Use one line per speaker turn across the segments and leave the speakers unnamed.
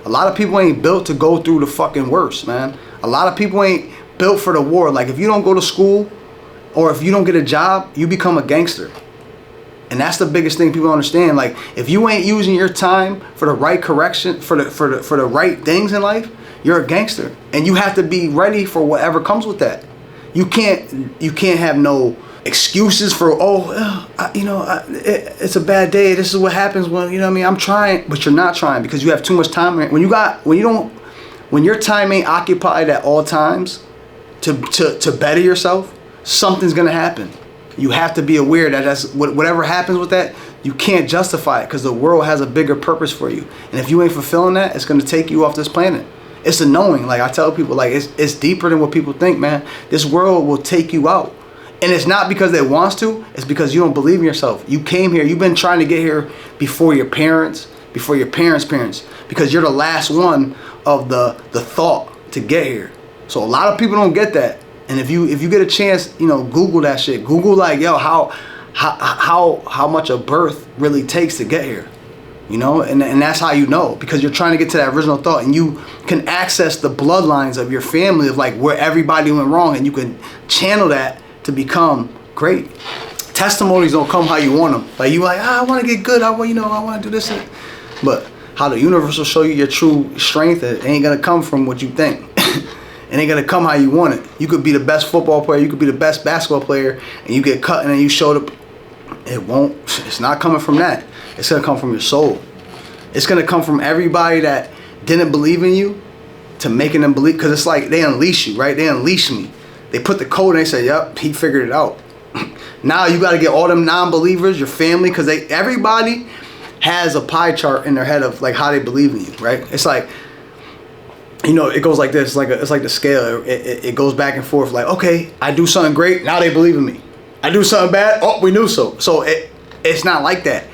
A lot of people ain't built to go through the fucking worst, man. A lot of people ain't built for the war. Like, if you don't go to school or if you don't get a job, you become a gangster. And that's the biggest thing people understand. Like, if you ain't using your time for the right correction, for the right things in life, you're a gangster. And you have to be ready for whatever comes with that. You can't have no excuses for, it's a bad day. This is what happens when, you know what I mean? I'm trying, but you're not trying because you have too much time. When your time ain't occupied at all times to better yourself, something's gonna happen. You have to be aware that that's whatever happens with that, you can't justify it because the world has a bigger purpose for you. And if you ain't fulfilling that, it's gonna take you off this planet. It's a knowing. Like I tell people, like it's deeper than what people think, man. This world will take you out. And it's not because it wants to, it's because you don't believe in yourself. You came here, you've been trying to get here before your parents, before your parents' parents, because you're the last one of the thought to get here. So a lot of people don't get that. And if you get a chance, Google that shit. Google like, yo, how much a birth really takes to get here. And that's how you know, because you're trying to get to that original thought, and you can access the bloodlines of your family of like where everybody went wrong, and you can channel that to become great. Testimonies don't come how you want them. Like you like, I want to get good. I want to do this. But how the universe will show you your true strength, it ain't gonna come from what you think. It ain't gonna come how you want it. You could be the best football player, you could be the best basketball player, and you get cut and then you showed up. It won't. It's not coming from that. It's gonna come from your soul. It's gonna come from everybody that didn't believe in you to making them believe, because it's like they unleash you, right? They unleash me. They put the code and they say, yep, he figured it out. Now you got to get all them non-believers, your family, because everybody has a pie chart in their head of like how they believe in you, right? It's like, it goes like this. It's like the scale. It goes back and forth. Like, okay, I do something great, now they believe in me. I do something bad, oh, we knew so. So it's not like that.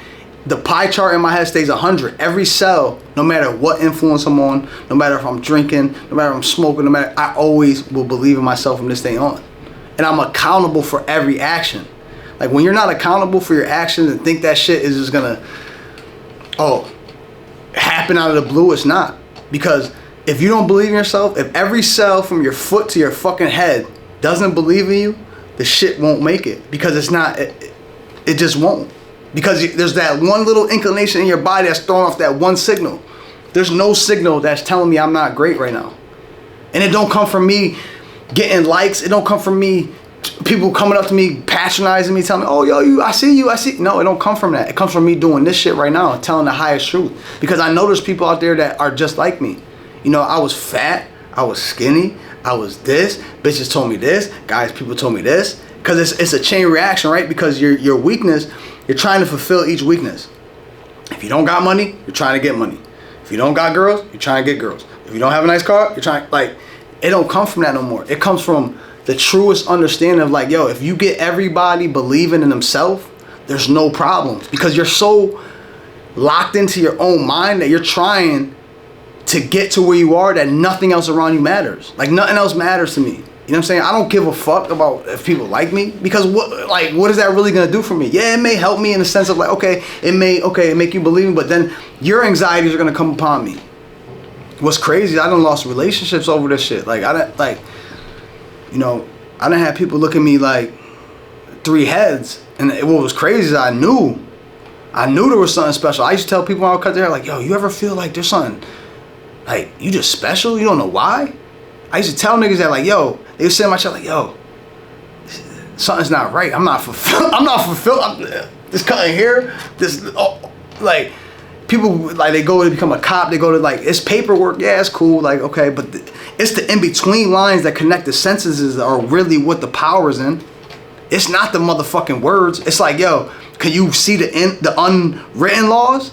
The pie chart in my head stays 100. Every cell, no matter what influence I'm on, no matter if I'm drinking, no matter if I'm smoking, I always will believe in myself from this day on. And I'm accountable for every action. Like when you're not accountable for your actions and think that shit is just gonna, happen out of the blue, it's not. Because if you don't believe in yourself, if every cell from your foot to your fucking head doesn't believe in you, the shit won't make it. Because it's not, it just won't. Because there's that one little inclination in your body that's throwing off that one signal. There's no signal that's telling me I'm not great right now. And it don't come from me getting likes. It don't come from me, people coming up to me, patronizing me, telling me, oh, yo, I see you. No, it don't come from that. It comes from me doing this shit right now, telling the highest truth. Because I know there's people out there that are just like me. I was fat. I was skinny. I was this. Bitches told me this. People told me this. Because it's a chain reaction, right? Because your weakness, you're trying to fulfill each weakness. If you don't got money, you're trying to get money. If you don't got girls, you're trying to get girls. If you don't have a nice car, you're trying, it don't come from that no more. It comes from the truest understanding of like, yo, if you get everybody believing in themselves, there's no problems. Because you're so locked into your own mind that you're trying to get to where you are that nothing else around you matters. Like nothing else matters to me. You know what I'm saying? I don't give a fuck about if people like me, because what is that really gonna do for me? Yeah, it may help me in the sense of like, it make you believe me, but then your anxieties are gonna come upon me. What's crazy is I done lost relationships over this shit. Like I done had people look at me like three heads, and what was crazy is I knew there was something special. I used to tell people when I would cut their hair, like, yo, you ever feel like there's something, like you just special? You don't know why? I used to tell niggas that, like, yo, they would say to my shit like, yo, something's not right. I'm not fulfilled. This cutting hair, like, people, like, they go to become a cop. They go to, like, it's paperwork. Yeah, it's cool. Like, okay, but it's the in-between lines that connect the sentences that are really what the power is in. It's not the motherfucking words. It's like, yo, can you see the unwritten laws?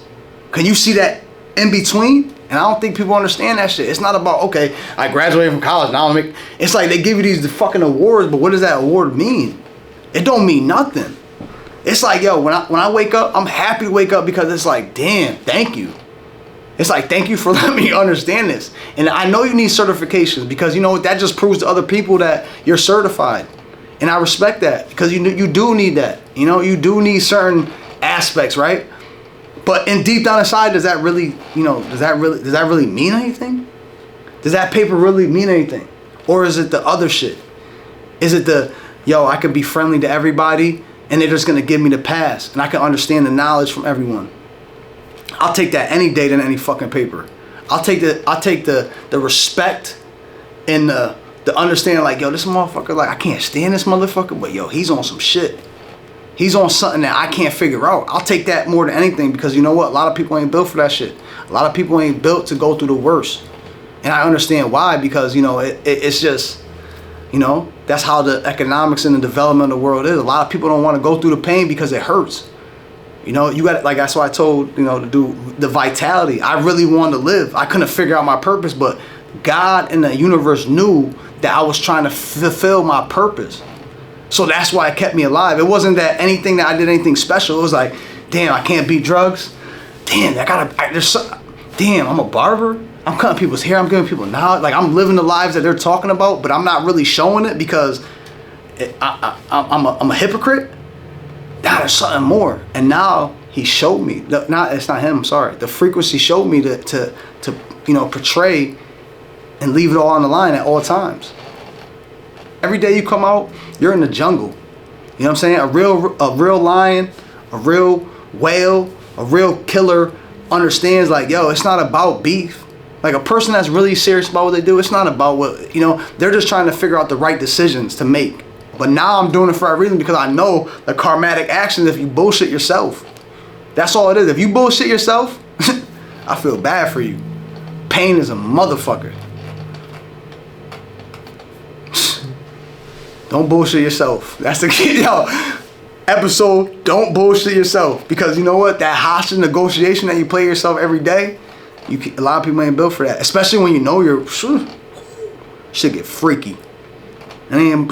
Can you see that in-between? And I don't think people understand that shit. It's not about, okay, I graduated from college, now it's like they give you these fucking awards, but what does that award mean? It don't mean nothing. It's like, yo, when I wake up, I'm happy to wake up because it's like, damn, thank you. It's like, thank you for letting me understand this. And I know you need certifications because, that just proves to other people that you're certified. And I respect that because you do need that. You do need certain aspects, right? But in deep down inside, does that really, does that really mean anything? Does that paper really mean anything? Or is it the other shit? Is it the, I can be friendly to everybody and they're just gonna give me the pass and I can understand the knowledge from everyone? I'll take that any day than any fucking paper. I'll take the respect and the understanding, like, this motherfucker, like, I can't stand this motherfucker, but he's on some shit. He's on something that I can't figure out. I'll take that more than anything, because you know what? A lot of people ain't built for that shit. A lot of people ain't built to go through the worst. And I understand why, because, it's just, that's how the economics and the development of the world is. A lot of people don't want to go through the pain because it hurts. You got, like, that's why I told, to do the vitality. I really wanted to live. I couldn't figure out my purpose, but God and the universe knew that I was trying to fulfill my purpose. So that's why it kept me alive. It wasn't that I did anything special. It was like, damn, I can't beat drugs. Damn, damn, I'm a barber. I'm cutting people's hair. I'm giving people knowledge. Like, I'm living the lives that they're talking about, but I'm not really showing it because I'm a hypocrite. Now there's something more. And now he showed me. It's not him, I'm sorry. The frequency showed me to portray and leave it all on the line at all times. Every day you come out, you're in the jungle. You know what I'm saying? A real lion, a real whale, a real killer understands, like, it's not about beef. Like, a person that's really serious about what they do, it's not about what, they're just trying to figure out the right decisions to make. But now I'm doing it for a reason, because I know the karmatic actions if you bullshit yourself. That's all it is. If you bullshit yourself, I feel bad for you. Pain is a motherfucker. Don't bullshit yourself. That's the key, episode, don't bullshit yourself. Because you know what? That hostage negotiation that you play yourself every day, a lot of people ain't built for that. Especially when you're, shit get freaky. And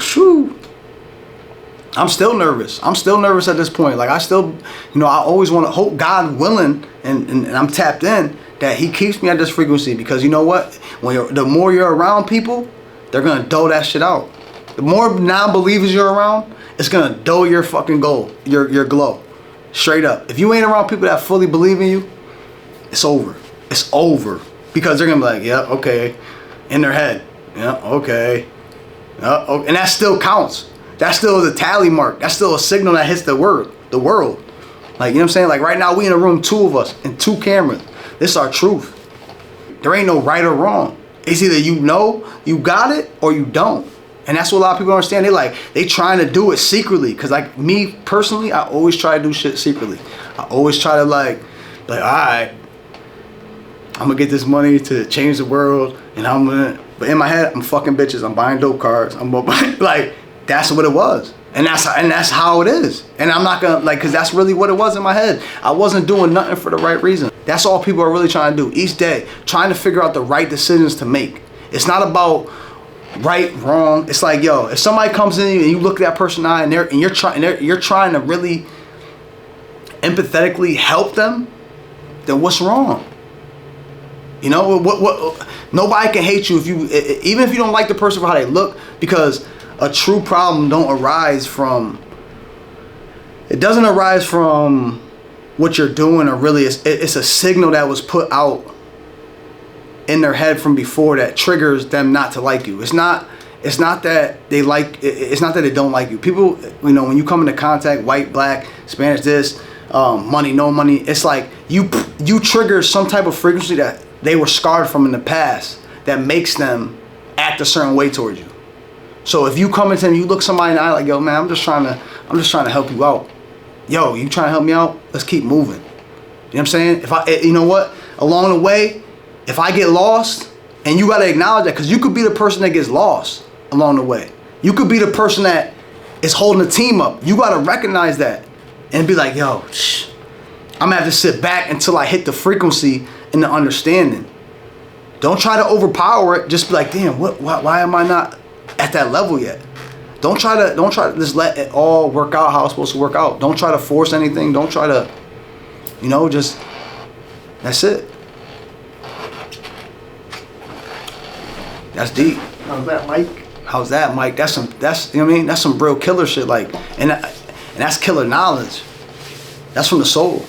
I'm still nervous. I'm still nervous at this point. Like, I still, I always want to hope, God willing, and I'm tapped in, that he keeps me at this frequency. Because you know what? The more you're around people, they're going to dull that shit out. The more non-believers you're around, it's going to dull your fucking your glow. Straight up. If you ain't around people that fully believe in you, it's over. It's over. Because they're going to be like, yeah, okay. In their head. Yeah, okay. Okay. And that still counts. That still is a tally mark. That's still a signal that hits the world. Like, you know what I'm saying? Like, right now, we in a room, 2 of us, and 2 cameras. This is our truth. There ain't no right or wrong. It's either you got it, or you don't. And that's what a lot of people don't understand. They trying to do it secretly. Because, like, me personally, I always try to do shit secretly. I always try to, like, all right, I'm going to get this money to change the world. And but in my head, I'm fucking bitches. I'm buying dope cars. Like, that's what it was. And that's how it is. And I'm not going to, like, because that's really what it was in my head. I wasn't doing nothing for the right reason. That's all people are really trying to do each day. Trying to figure out the right decisions to make. It's not about right, wrong. It's like, if somebody comes in and you look at that person in the eye and you're trying to really empathetically help them, then what's wrong? What nobody can hate you even if you don't like the person for how they look, because a true problem doesn't arise from what you're doing, or really it's a signal that was put out in their head from before that triggers them not to like you. It's not that they don't like you. People, when you come into contact, white, black, Spanish, this, money, no money, it's like you trigger some type of frequency that they were scarred from in the past that makes them act a certain way towards you. So if you come into them, you look somebody in the eye like, yo, man, I'm just trying to help you out. Yo, you trying to help me out? Let's keep moving. You know what I'm saying? You know what? Along the way, if I get lost, and you got to acknowledge that, because you could be the person that gets lost along the way. You could be the person that is holding the team up. You got to recognize that and be like, yo, I'm going to have to sit back until I hit the frequency and the understanding. Don't try to overpower it. Just be like, damn, why am I not at that level yet? Don't try to just let it all work out how it's supposed to work out. Don't try to force anything. Don't try to, just, that's it. That's deep.
How's that, Mike?
How's that, Mike? That's you know what I mean? That's some real killer shit, like, and that's killer knowledge. That's from the soul.